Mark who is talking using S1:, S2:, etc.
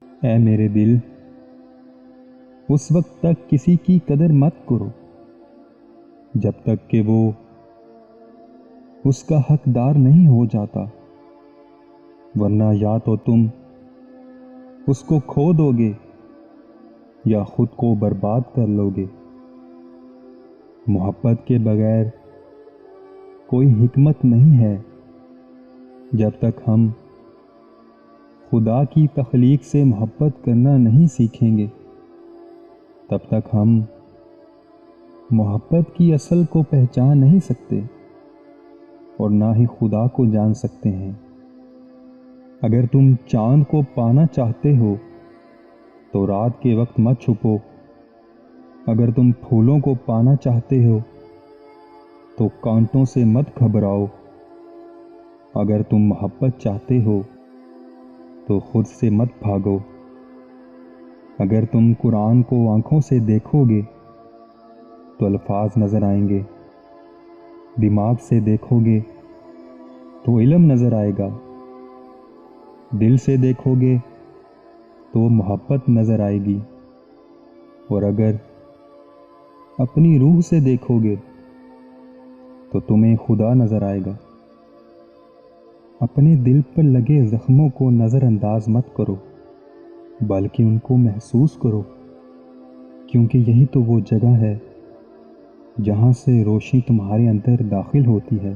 S1: اے میرے دل، اس وقت تک کسی کی قدر مت کرو جب تک کہ وہ اس کا حقدار نہیں ہو جاتا، ورنہ یا تو تم اس کو کھو دو گے یا خود کو برباد کر لو گے۔ محبت کے بغیر کوئی حکمت نہیں ہے۔ جب تک ہم خدا کی تخلیق سے محبت کرنا نہیں سیکھیں گے، تب تک ہم محبت کی اصل کو پہچان نہیں سکتے اور نہ ہی خدا کو جان سکتے ہیں۔ اگر تم چاند کو پانا چاہتے ہو تو رات کے وقت مت چھپو۔ اگر تم پھولوں کو پانا چاہتے ہو تو کانٹوں سے مت گھبراؤ۔ اگر تم محبت چاہتے ہو تو خود سے مت بھاگو۔ اگر تم قرآن کو آنکھوں سے دیکھو گے تو الفاظ نظر آئیں گے، دماغ سے دیکھو گے تو علم نظر آئے گا، دل سے دیکھو گے تو محبت نظر آئے گی، اور اگر اپنی روح سے دیکھو گے تو تمہیں خدا نظر آئے گا۔ اپنے دل پر لگے زخموں کو نظر انداز مت کرو، بلکہ ان کو محسوس کرو، کیونکہ یہی تو وہ جگہ ہے جہاں سے روشنی تمہارے اندر داخل ہوتی ہے۔